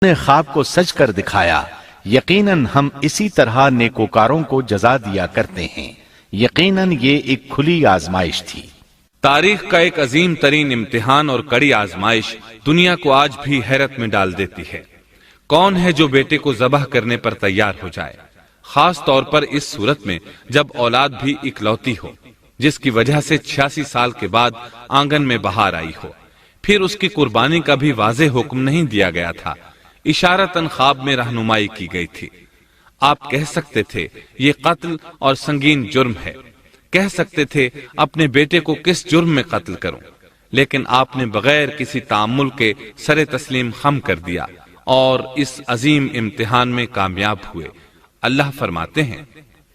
نے خواب کو سچ کر دکھایا، یقیناً ہم اسی طرح نیکوکاروں کو جزا دیا کرتے ہیں۔ یقیناً یہ ایک کھلی آزمائش تھی۔ تاریخ کا ایک عظیم ترین امتحان اور کڑی آزمائش دنیا کو آج بھی حیرت میں ڈال دیتی ہے۔ کون ہے جو بیٹے کو ذبح کرنے پر تیار ہو جائے، خاص طور پر اس صورت میں جب اولاد بھی اکلوتی ہو، جس کی وجہ سے 86 سال کے بعد آنگن میں بہار آئی ہو۔ پھر اس کی قربانی کا بھی واضح حکم نہیں دیا گیا تھا، اشارتاً خواب میں رہنمائی کی گئی تھی۔ آپ کہہ سکتے تھے یہ قتل اور سنگین جرم ہے، کہہ سکتے تھے اپنے بیٹے کو کس جرم میں قتل کروں، لیکن آپ نے بغیر کسی تعامل کے سر تسلیم خم کر دیا اور اس عظیم امتحان میں کامیاب ہوئے۔ اللہ فرماتے ہیں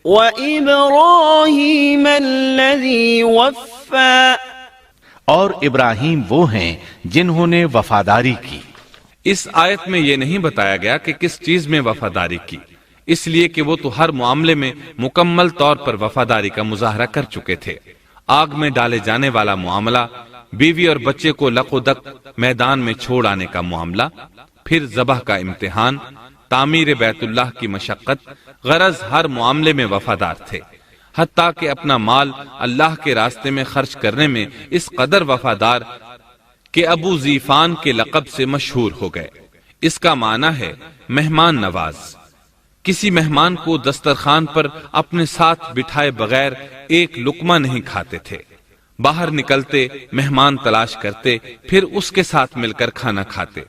وَإِبْرَاهِيمَ الَّذِي وَفَّى، اور ابراہیم وہ ہیں جنہوں نے وفاداری کی۔ اس آیت میں یہ نہیں بتایا گیا کہ کس چیز میں وفاداری کی، اس لیے کہ وہ تو ہر معاملے میں مکمل طور پر وفاداری کا مظاہرہ کر چکے تھے۔ آگ میں ڈالے جانے والا معاملہ، بیوی اور بچے کو لق و دق میدان میں چھوڑ آنے کا معاملہ، پھر ذبح کا امتحان، تعمیر بیت اللہ کی مشقت، غرض ہر معاملے میں وفادار تھے، حتیٰ کہ اپنا مال اللہ کے راستے میں خرچ کرنے میں اس قدر وفادار کہ ابو زیفان کے لقب سے مشہور ہو گئے۔ اس کا معنی ہے مہمان نواز۔ کسی مہمان کو دسترخوان پر اپنے ساتھ بٹھائے بغیر ایک لقمہ نہیں کھاتے تھے، باہر نکلتے مہمان تلاش کرتے، پھر اس کے ساتھ مل کر کھانا کھاتے،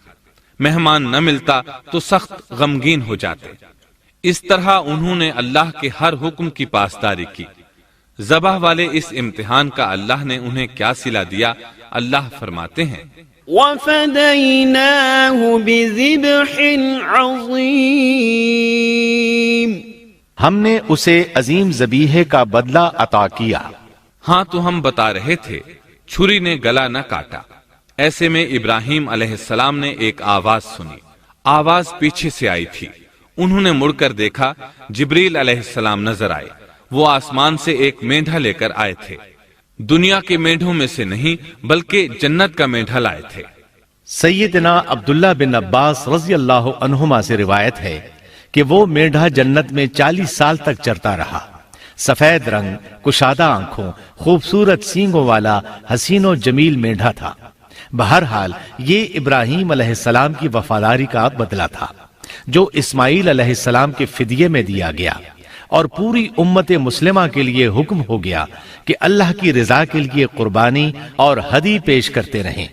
مہمان نہ ملتا تو سخت غمگین ہو جاتے۔ اس طرح انہوں نے اللہ کے ہر حکم کی پاسداری کی۔ ذبح والے اس امتحان کا اللہ نے انہیں کیا صلہ دیا؟ اللہ فرماتے ہیں وَفَدَيْنَاهُ بِذِبْحٍ عَظِيمٍ، ہم نے اسے عظیم ذبیحے کا بدلہ عطا کیا۔ ہاں تو ہم بتا رہے تھے چھری نے گلا نہ کاٹا۔ ایسے میں ابراہیم علیہ السلام نے ایک آواز سنی، آواز پیچھے سے آئی تھی۔ انہوں نے مڑ کر دیکھا، جبریل علیہ السلام نظر آئے۔ وہ آسمان سے ایک مینڈھا لے کر آئے تھے، دنیا کے مینڈھوں میں سے نہیں بلکہ جنت کا مینڈھا لائے تھے۔ سیدنا عبداللہ بن عباس رضی اللہ عنہما سے روایت ہے کہ وہ مینڈھا جنت میں 40 سال تک چرتا رہا۔ سفید رنگ، کشادہ آنکھوں، خوبصورت سینگوں والا حسین و جمیل مینڈھا تھا۔ بہرحال یہ ابراہیم علیہ السلام کی وفاداری کا بدلہ تھا جو اسماعیل علیہ السلام کے فدیے میں دیا گیا، اور پوری امت مسلمہ کے لیے حکم ہو گیا کہ اللہ کی رضا کے لیے قربانی اور ہدی پیش کرتے رہیں۔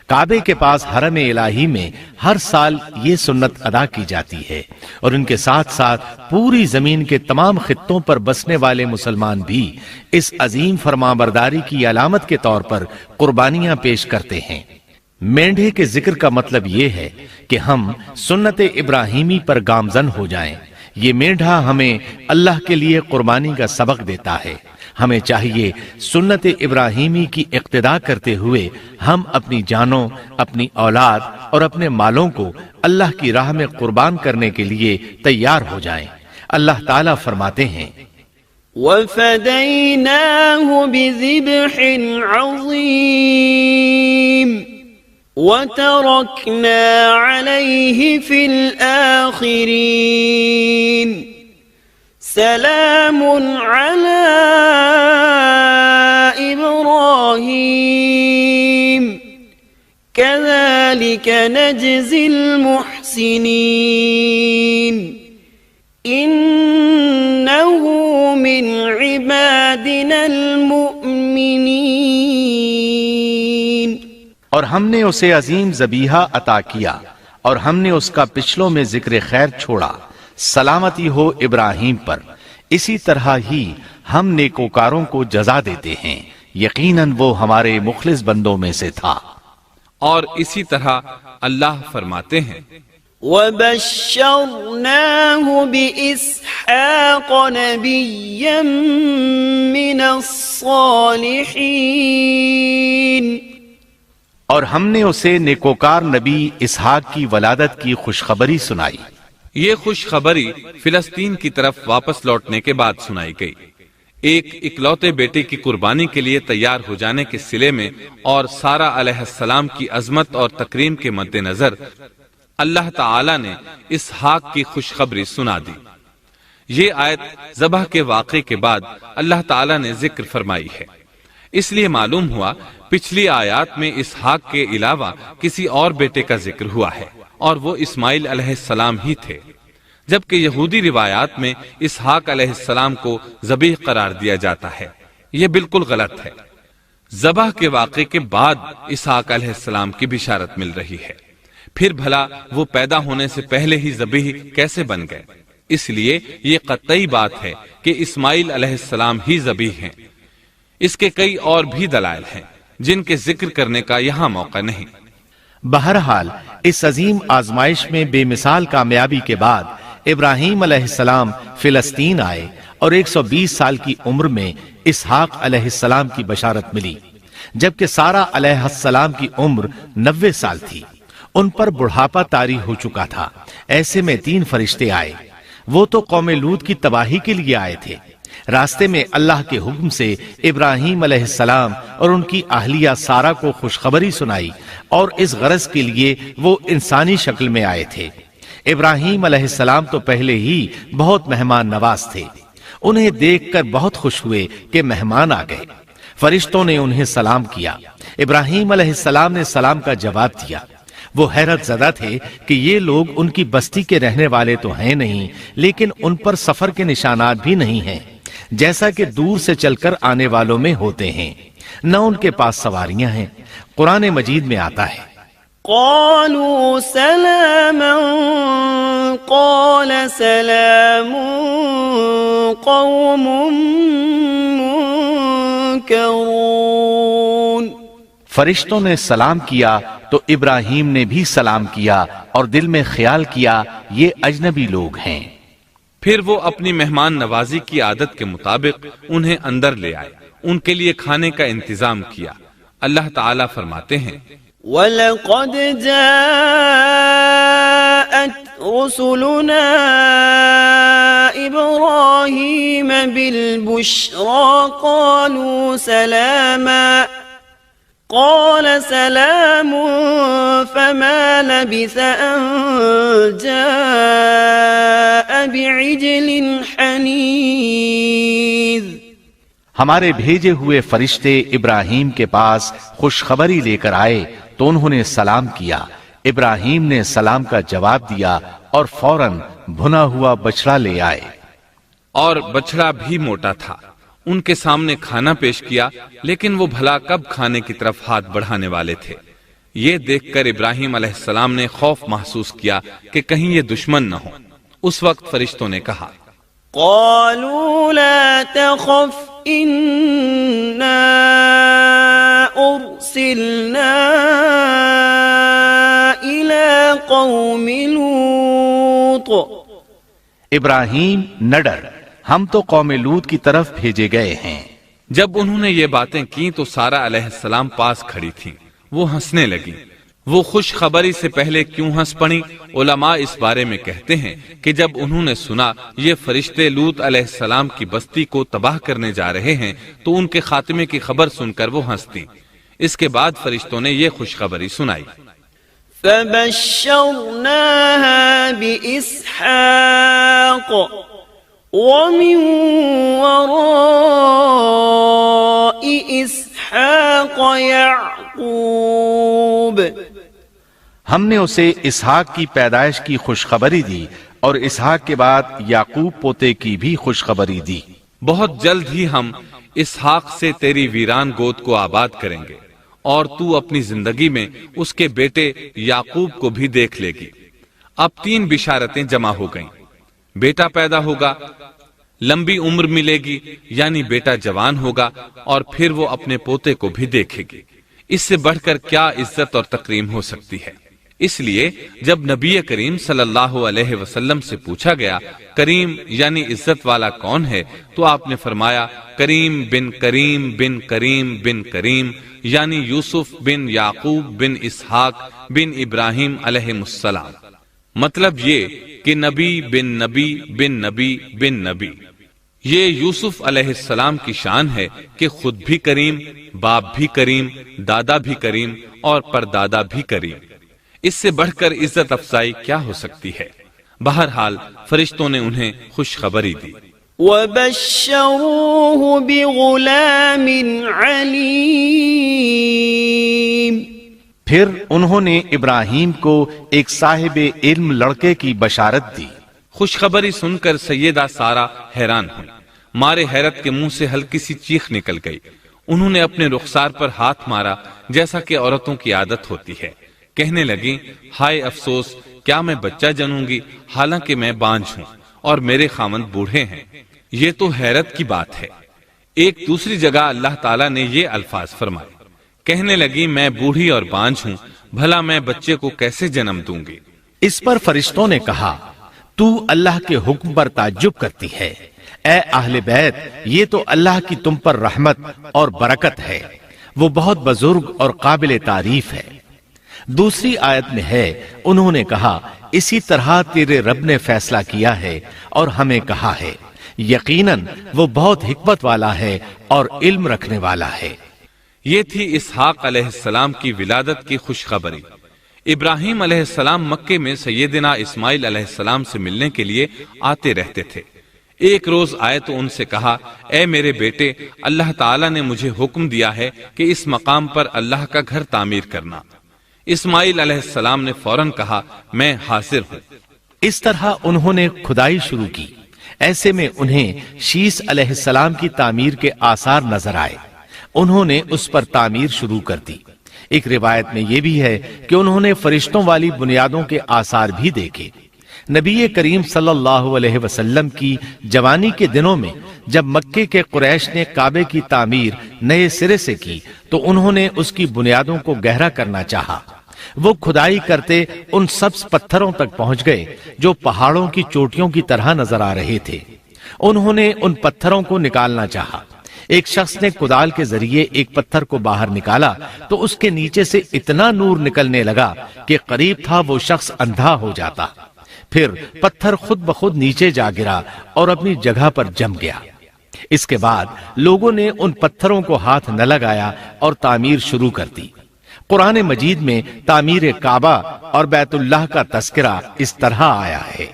کعبے کے پاس حرم الہی میں ہر سال یہ سنت ادا کی جاتی ہے، اور ان کے ساتھ ساتھ پوری زمین کے تمام خطوں پر بسنے والے مسلمان بھی اس عظیم فرمانبرداری کی علامت کے طور پر قربانیاں پیش کرتے ہیں۔ مینڈھے کے ذکر کا مطلب یہ ہے کہ ہم سنت ابراہیمی پر گامزن ہو جائیں۔ یہ مینڈھا ہمیں اللہ کے لیے قربانی کا سبق دیتا ہے۔ ہمیں چاہیے سنت ابراہیمی کی اقتداء کرتے ہوئے ہم اپنی جانوں، اپنی اولاد اور اپنے مالوں کو اللہ کی راہ میں قربان کرنے کے لیے تیار ہو جائیں۔ اللہ تعالیٰ فرماتے ہیں وَفَدَيْنَاهُ بِذِبْحٍ عَظِيمٍ وَتَرَكْنَا عَلَيْهِ فِي الْآخِرِينَ سَلَامٌ عَلَىٰ إِبْرَاهِيمَ كَذَلِكَ نَجْزِي الْمُحْسِنِينَ إِنَّهُ مِنْ عِبَادِنَا الْمُؤْمِنِينَ۔ اور ہم نے اسے عظیم ذبیحہ عطا کیا، اور ہم نے اس کا پچھلوں میں ذکر خیر چھوڑا۔ سلامتی ہو ابراہیم پر۔ اسی طرح ہی ہم نیکوکاروں کو جزا دیتے ہیں، یقیناً وہ ہمارے مخلص بندوں میں سے تھا۔ اور اسی طرح اللہ فرماتے ہیں وَبَشَّرْنَاهُ بِإِسْحَاقَ نَبِيًّا مِّنَ الصَّالِحِينَ، اور ہم نے اسے نیکوکار نبی اسحاق کی ولادت کی خوشخبری سنائی۔ یہ خوشخبری فلسطین کی طرف واپس لوٹنے کے بعد سنائی گئی۔ ایک اکلوتے بیٹے کی قربانی کے لیے تیار ہو جانے کے صلے میں اور سارہ علیہ السلام کی عظمت اور تکریم کے مد نظر اللہ تعالی نے اسحاق کی خوشخبری سنا دی۔ یہ آیت ذبح کے واقعے کے بعد اللہ تعالی نے ذکر فرمائی ہے، اس لیے معلوم ہوا پچھلی آیات میں اسحاق کے علاوہ کسی اور بیٹے کا ذکر ہوا ہے، اور وہ اسماعیل علیہ السلام ہی تھے، جبکہ یہودی روایات میں اسحاق علیہ السلام کو ذبیح قرار دیا جاتا ہے۔ یہ بالکل غلط ہے۔ ذبح کے واقعے کے بعد اسحاق علیہ السلام کی بشارت مل رہی ہے، پھر بھلا وہ پیدا ہونے سے پہلے ہی ذبیح کیسے بن گئے؟ اس لیے یہ قطعی بات ہے کہ اسماعیل علیہ السلام ہی ذبیح ہیں۔ اس کے کئی اور بھی دلائل ہیں جن کے ذکر کرنے کا یہاں موقع نہیں۔ بہرحال اس عظیم آزمائش میں بے مثال کامیابی کے بعد ابراہیم علیہ السلام فلسطین آئے اور 120 سال کی عمر میں اسحاق علیہ السلام کی بشارت ملی، جبکہ سارہ علیہ السلام کی عمر 90 سال تھی۔ ان پر بڑھاپا طاری ہو چکا تھا۔ ایسے میں 3 فرشتے آئے، وہ تو قوم لوط کی تباہی کے لیے آئے تھے۔ راستے میں اللہ کے حکم سے ابراہیم علیہ السلام اور ان کی اہلیہ سارہ کو خوشخبری سنائی، اور اس غرض کے لیے وہ انسانی شکل میں آئے تھے۔ ابراہیم علیہ السلام تو پہلے ہی بہت مہمان نواز تھے، انہیں دیکھ کر بہت خوش ہوئے کہ مہمان آ گئے۔ فرشتوں نے انہیں سلام کیا۔ ابراہیم علیہ السلام نے سلام کا جواب دیا۔ وہ حیرت زدہ تھے کہ یہ لوگ ان کی بستی کے رہنے والے تو ہیں نہیں، لیکن ان پر سفر کے نشانات بھی نہیں ہیں، جیسا کہ دور سے چل کر آنے والوں میں ہوتے ہیں، نہ ان کے پاس سواریاں ہیں۔ قرآن مجید میں آتا ہے، قالوا سلاما قال سلام قوم منكرون۔ فرشتوں نے سلام کیا تو ابراہیم نے بھی سلام کیا اور دل میں خیال کیا یہ اجنبی لوگ ہیں۔ پھر وہ اپنی مہمان نوازی کی عادت کے مطابق انہیں اندر لے آئے، ان کے لیے کھانے کا انتظام کیا۔ اللہ تعالیٰ فرماتے ہیں، وَلَقَدْ جَاءَتْ رُسُلُنَا إِبْرَاهِيمَ بِالْبُشْرَى قَالُوا سَلَامًا قال سلام فما لبث أن جاء بعجل حنيذ۔ ہمارے بھیجے ہوئے فرشتے ابراہیم کے پاس خوشخبری لے کر آئے تو انہوں نے سلام کیا۔ ابراہیم نے سلام کا جواب دیا اور فوراً بھنا ہوا بچڑا لے آئے، اور بچڑا بھی موٹا تھا۔ ان کے سامنے کھانا پیش کیا، لیکن وہ بھلا کب کھانے کی طرف ہاتھ بڑھانے والے تھے۔ یہ دیکھ کر ابراہیم علیہ السلام نے خوف محسوس کیا کہ کہیں یہ دشمن نہ ہو۔ اس وقت فرشتوں نے کہا، قالوا لا تخف إنا أرسلنا إلى قوم لوط۔ ابراہیم نہ ڈر، ہم تو قوم لوط کی طرف بھیجے گئے ہیں۔ جب انہوں نے یہ باتیں کی تو سارہ علیہ السلام پاس کھڑی تھی، وہ ہنسنے لگی۔ وہ خوش خبری سے پہلے کیوں ہنس پڑی؟ علماء اس بارے میں کہتے ہیں کہ جب انہوں نے سنا یہ فرشتے لوط علیہ السلام کی بستی کو تباہ کرنے جا رہے ہیں تو ان کے خاتمے کی خبر سن کر وہ ہنستی۔ اس کے بعد فرشتوں نے یہ خوشخبری سنائی، فبشرناها بإسحاق ومن وراء إسحاق يعقوب۔ ہم نے اسے اسحاق کی پیدائش کی خوشخبری دی اور اسحاق کے بعد یعقوب پوتے کی بھی خوشخبری دی۔ بہت جلد ہی ہم اسحاق سے تیری ویران گود کو آباد کریں گے، اور تو اپنی زندگی میں اس کے بیٹے یعقوب کو بھی دیکھ لے گی۔ اب 3 بشارتیں جمع ہو گئیں، بیٹا پیدا ہوگا، لمبی عمر ملے گی یعنی بیٹا جوان ہوگا، اور پھر وہ اپنے پوتے کو بھی دیکھے گی۔ اس سے بڑھ کر کیا عزت اور تکریم ہو سکتی ہے؟ اس لیے جب نبی کریم صلی اللہ علیہ وسلم سے پوچھا گیا کریم یعنی عزت والا کون ہے، تو آپ نے فرمایا کریم بن کریم بن کریم بن کریم، یعنی یوسف بن یعقوب بن اسحاق بن ابراہیم علیہ السلام۔ مطلب یہ کہ نبی بن نبی بن نبی بن نبی۔ یہ یوسف علیہ السلام کی شان ہے کہ خود بھی کریم، باپ بھی کریم، دادا بھی کریم اور پردادا بھی کریم۔ اس سے بڑھ کر عزت افزائی کیا ہو سکتی ہے؟ بہرحال فرشتوں نے انہیں خوشخبری دی۔ وَبَشَّرُوهُ بِغُلَامٍ عَلِيمٍ، پھر انہوں نے ابراہیم کو ایک صاحب علم لڑکے کی بشارت دی۔ خوشخبری سن کر سیدہ سارہ حیران ہوئی، مارے حیرت کے منہ سے ہلکی سی چیخ نکل گئی۔ انہوں نے اپنے رخسار پر ہاتھ مارا جیسا کہ عورتوں کی عادت ہوتی ہے، کہنے لگیں ہائے افسوس، کیا میں بچہ جنوں گی حالانکہ میں بانجھ ہوں اور میرے خاوند بوڑھے ہیں؟ یہ تو حیرت کی بات ہے۔ ایک دوسری جگہ اللہ تعالیٰ نے یہ الفاظ فرمائے، کہنے لگی میں بوڑھی اور بانجھ ہوں، بھلا میں بچے کو کیسے جنم دوں گی؟ اس پر فرشتوں نے کہا تو اللہ کے حکم پر تعجب کرتی ہے، اے اہل بیت، یہ تو اللہ کی تم پر رحمت اور برکت ہے، وہ بہت بزرگ اور قابل تعریف ہے۔ دوسری آیت میں ہے، انہوں نے کہا اسی طرح تیرے رب نے فیصلہ کیا ہے اور ہمیں کہا ہے، یقیناً وہ بہت حکمت والا ہے اور علم رکھنے والا ہے۔ یہ تھی اسحاق علیہ السلام کی ولادت کی خوشخبری۔ ابراہیم علیہ السلام مکے میں سیدنا اسماعیل علیہ السلام سے ملنے کے لیے آتے رہتے تھے۔ ایک روز آئے تو ان سے کہا، اے میرے بیٹے، اللہ تعالیٰ نے مجھے حکم دیا ہے کہ اس مقام پر اللہ کا گھر تعمیر کرنا۔ اسماعیل علیہ السلام نے فوراً کہا، میں حاضر ہوں۔ اس طرح انہوں نے کھدائی شروع کی۔ ایسے میں انہیں شیش علیہ السلام کی تعمیر کے آثار نظر آئے۔ انہوں نے اس پر تعمیر شروع کر دی۔ ایک روایت میں یہ بھی ہے کہ انہوں نے فرشتوں والی بنیادوں کے آثار بھی دیکھے۔ نبی کریم صلی اللہ علیہ وسلم کی جوانی کے دنوں میں جب مکے کے قریش نے کعبے کی تعمیر نئے سرے سے کی تو انہوں نے اس کی بنیادوں کو گہرا کرنا چاہا۔ وہ کھدائی کرتے ان سبز پتھروں تک پہنچ گئے جو پہاڑوں کی چوٹیوں کی طرح نظر آ رہے تھے۔ انہوں نے ان پتھروں کو نکالنا چاہا۔ ایک شخص نے کدال کے ذریعے ایک پتھر کو باہر نکالا تو اس کے نیچے سے اتنا نور نکلنے لگا کہ قریب تھا وہ شخص اندھا ہو جاتا۔ پھر پتھر خود بخود نیچے جا گرا اور اپنی جگہ پر جم گیا۔ اس کے بعد لوگوں نے ان پتھروں کو ہاتھ نہ لگایا اور تعمیر شروع کر دی۔ قرآن مجید میں تعمیر کعبہ اور بیت اللہ کا تذکرہ اس طرح آیا ہے،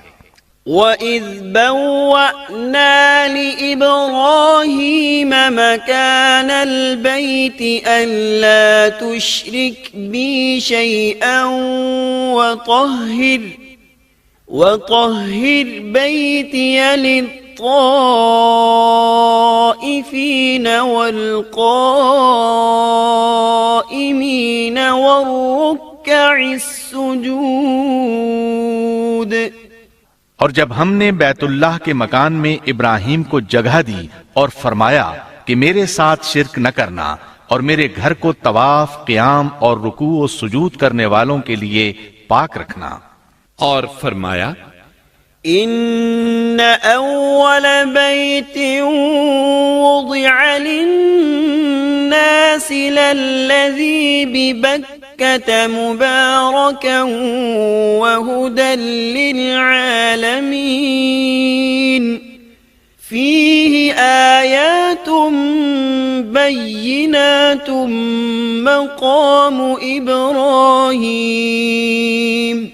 وَإِذْ بَوَّأْنَا لِإِبْرَاهِيمَ مَكَانَ الْبَيْتِ أَلَّا تُشْرِكْ بِي شَيْئًا وَطَهِّرْ بَيْتِيَ لِلطَّائِفِينَ وَالْقَائِمِينَ وَالرُّكَّعِ السُّجُودِ۔ اور جب ہم نے بیت اللہ کے مکان میں ابراہیم کو جگہ دی اور فرمایا کہ میرے ساتھ شرک نہ کرنا اور میرے گھر کو طواف، قیام اور رکوع و سجود کرنے والوں کے لیے پاک رکھنا، اور فرمایا ان اول بیت وضع للناس للذی ببکۃ مبارکا وہدی للعالمین فیہ آیات بینات مقام ابراہیم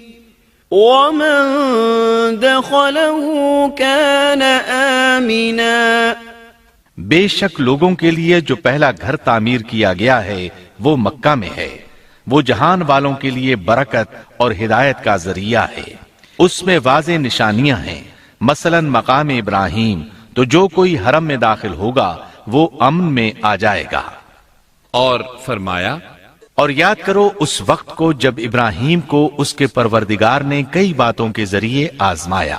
وَمَن دَخَلَهُ كَانَ آمِنًا۔ بے شک لوگوں کے لیے جو پہلا گھر تعمیر کیا گیا ہے وہ مکہ میں ہے، وہ جہان والوں کے لیے برکت اور ہدایت کا ذریعہ ہے۔ اس میں واضح نشانیاں ہیں، مثلا مقام ابراہیم، تو جو کوئی حرم میں داخل ہوگا وہ امن میں آ جائے گا۔ اور فرمایا اور یاد کرو اس وقت کو جب ابراہیم کو اس کے پروردگار نے کئی باتوں کے ذریعے آزمایا،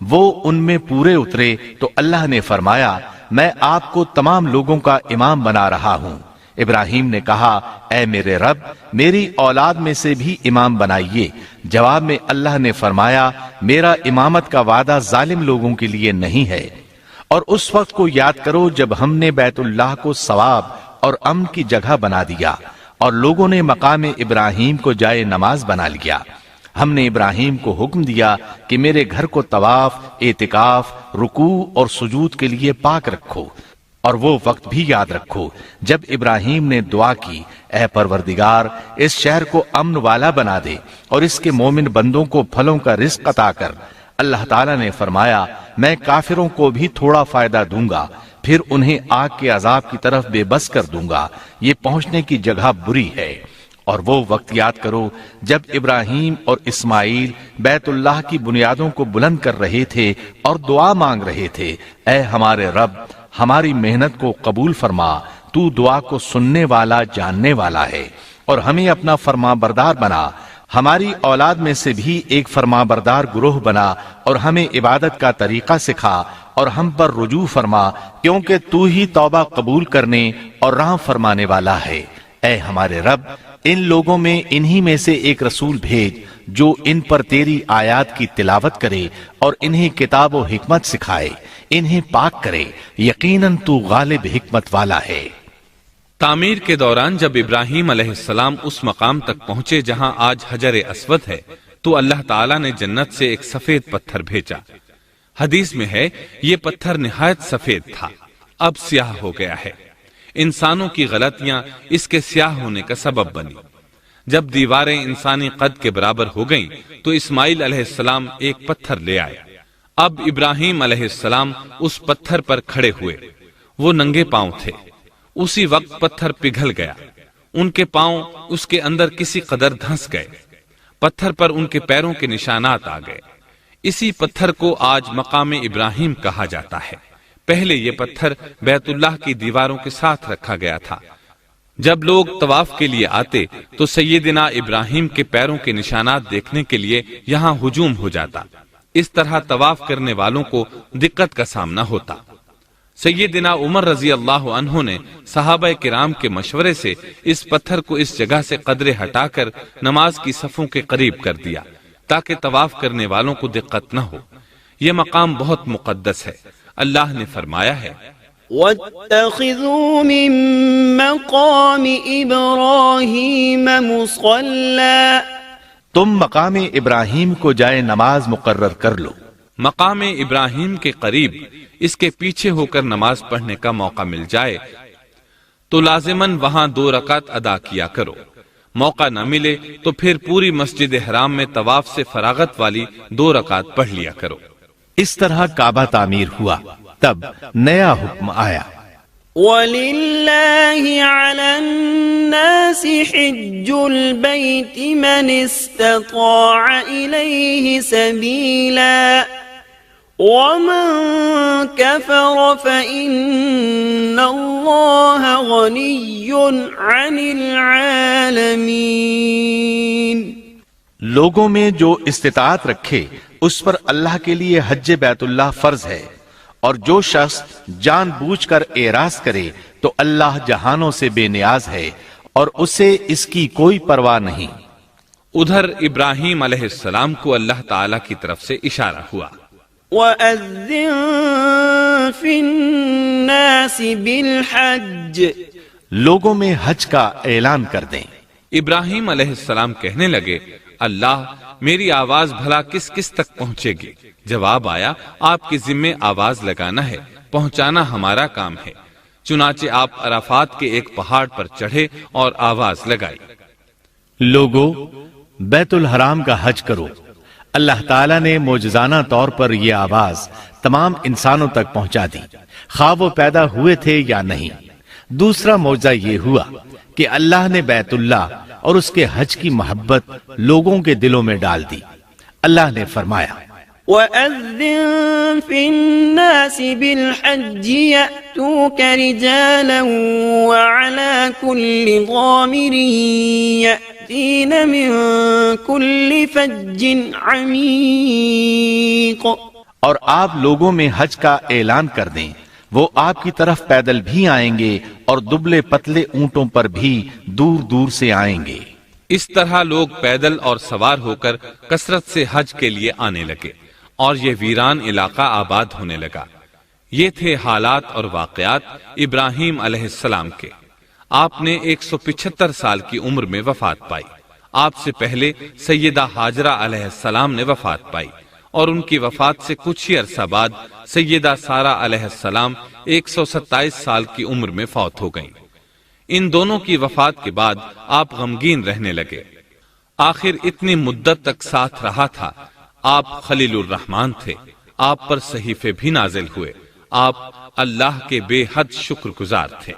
وہ ان میں پورے اترے تو اللہ نے فرمایا میں آپ کو تمام لوگوں کا امام بنا رہا ہوں۔ ابراہیم نے کہا اے میرے رب میری اولاد میں سے بھی امام بنائیے۔ جواب میں اللہ نے فرمایا میرا امامت کا وعدہ ظالم لوگوں کے لیے نہیں ہے۔ اور اس وقت کو یاد کرو جب ہم نے بیت اللہ کو ثواب اور امن کی جگہ بنا دیا اور لوگوں نے مقام ابراہیم کو جائے نماز بنا لیا۔ ہم نے ابراہیم کو حکم دیا کہ میرے گھر کو طواف، اعتکاف، رکوع اور سجود کے لیے پاک رکھو۔ اور وہ وقت بھی یاد رکھو جب ابراہیم نے دعا کی، اے پروردگار اس شہر کو امن والا بنا دے اور اس کے مومن بندوں کو پھلوں کا رزق عطا کر۔ اللہ تعالیٰ نے فرمایا میں کافروں کو بھی تھوڑا فائدہ دوں گا، پھر انہیں آگ کے عذاب کی طرف بے بس کر دوں گا، یہ پہنچنے کی جگہ بری ہے۔ اور وہ وقت یاد کرو جب ابراہیم اور اسماعیل بیت اللہ کی بنیادوں کو بلند کر رہے تھے اور دعا مانگ رہے تھے، اے ہمارے رب ہماری محنت کو قبول فرما، تو دعا کو سننے والا جاننے والا ہے، اور ہمیں اپنا فرما بردار بنا، ہماری اولاد میں سے بھی ایک فرما بردار گروہ بنا، اور ہمیں عبادت کا طریقہ سکھا اور ہم پر رجوع فرما، کیونکہ تو ہی توبہ قبول کرنے اور رحم فرمانے والا ہے۔ اے ہمارے رب ان لوگوں میں انہی میں سے ایک رسول بھیج جو ان پر تیری آیات کی تلاوت کرے اور انہیں کتاب و حکمت سکھائے، انہیں پاک کرے، یقیناً تو غالب حکمت والا ہے۔ تعمیر کے دوران جب ابراہیم علیہ السلام اس مقام تک پہنچے جہاں آج حجر اسود ہے تو اللہ تعالیٰ نے جنت سے ایک سفید پتھر بھیجا۔ حدیث میں ہے یہ پتھر نہایت سفید تھا، اب سیاہ ہو گیا ہے۔ انسانوں کی غلطیاں اس کے سیاہ ہونے کا سبب بنی۔ جب دیواریں انسانی قد کے برابر ہو گئیں تو اسماعیل علیہ السلام ایک پتھر لے آئے۔ اب ابراہیم علیہ السلام اس پتھر پر کھڑے ہوئے، وہ ننگے پاؤں تھے۔ اسی وقت پتھر پگھل گیا، ان کے پاؤں اس کے اندر کسی قدر دھنس گئے، پتھر پر ان کے پیروں کے نشانات آ گئے۔ اسی پتھر کو آج مقام ابراہیم کہا جاتا ہے۔ پہلے یہ پتھر بیت اللہ کی دیواروں کے ساتھ رکھا گیا تھا۔ جب لوگ طواف کے لیے آتے تو سیدنا ابراہیم کے پیروں کے نشانات دیکھنے کے لیے یہاں ہجوم ہو جاتا۔ اس طرح طواف کرنے والوں کو دقت کا سامنا ہوتا۔ سیدنا عمر رضی اللہ عنہ نے صحابہ کرام کے مشورے سے اس پتھر کو اس جگہ سے قدرے ہٹا کر نماز کی صفوں کے قریب کر دیا تاکہ طواف کرنے والوں کو دقت نہ ہو۔ یہ مقام بہت مقدس ہے۔ اللہ نے فرمایا ہے وَاتَّخِذُوا مِن مَّقَامِ إِبْرَاهِيمَ مُصَلًّى، تم مقام ابراہیم کو جائے نماز مقرر کر لو۔ مقام ابراہیم کے قریب اس کے پیچھے ہو کر نماز پڑھنے کا موقع مل جائے تو لازماً وہاں 2 رکعت ادا کیا کرو۔ موقع نہ ملے تو پھر پوری مسجد حرام میں طواف سے فراغت والی 2 رکعت پڑھ لیا کرو۔ اس طرح کعبہ تعمیر ہوا، تب نیا حکم آیا۔ وَلِلَّهِ عَلَى النَّاسِ حِجُّ الْبَيْتِ مَنِ اسْتَطَاعَ إِلَيْهِ سَبِيلًا وَمَن كَفَرَ فَإِنَّ اللَّهَ غَنِيٌّ عَنِ الْعَالَمِينَ۔ لوگوں میں جو استطاعت رکھے اس پر اللہ کے لیے حج بیت اللہ فرض ہے، اور جو شخص جان بوجھ کر اعراض کرے تو اللہ جہانوں سے بے نیاز ہے اور اسے اس کی کوئی پرواہ نہیں۔ ادھر ابراہیم علیہ السلام کو اللہ تعالی کی طرف سے اشارہ ہوا، وَأَذِّن فِي النَّاسِ بِالْحَجِّ، لوگوں میں حج کا اعلان کر دیں۔ ابراہیم علیہ السلام کہنے لگے اللہ میری آواز بھلا کس کس تک پہنچے گی؟ جواب آیا آپ کے ذمے آواز لگانا ہے، پہنچانا ہمارا کام ہے۔ چنانچہ آپ عرفات کے ایک پہاڑ پر چڑھے اور آواز لگائی، لوگو بیت الحرام کا حج کرو۔ اللہ تعالیٰ نے معجزانہ طور پر یہ آواز تمام انسانوں تک پہنچا دی، خواہ وہ پیدا ہوئے تھے یا نہیں۔ دوسرا معجزہ یہ ہوا کہ اللہ نے بیت اللہ اور اس کے حج کی محبت لوگوں کے دلوں میں ڈال دی۔ اللہ نے فرمایا وَأَذِّن فِي النَّاسِ بِالْحَجِّ يَأْتُوكَ رِجَالًا وَعَلَى كُلِّ ضَامِرٍ يَأْتِينَ مِن كُلِّ فَجٍّ عَمِيقٍ، اور آپ لوگوں میں حج کا اعلان کر دیں، وہ آپ کی طرف پیدل بھی آئیں گے اور دبلے پتلے اونٹوں پر بھی دور دور سے آئیں گے۔ اس طرح لوگ پیدل اور سوار ہو کر کثرت سے حج کے لیے آنے لگے اور یہ ویران علاقہ آباد ہونے لگا۔ یہ تھے حالات اور واقعات ابراہیم علیہ السلام کے۔ آپ نے 175 سال کی عمر میں وفات پائی۔ آپ سے پہلے سیدہ ہاجرہ علیہ السلام نے وفات پائی اور ان کی وفات سے کچھ ہی عرصہ بعد سیدہ سارہ علیہ السلام 127 سال کی عمر میں فوت ہو گئیں۔ ان دونوں کی وفات کے بعد آپ غمگین رہنے لگے۔ آخر اتنی مدت تک ساتھ رہا تھا، آپ خلیل الرحمن تھے، آپ پر صحیفے بھی نازل ہوئے، آپ اللہ کے بے حد شکر گزار تھے۔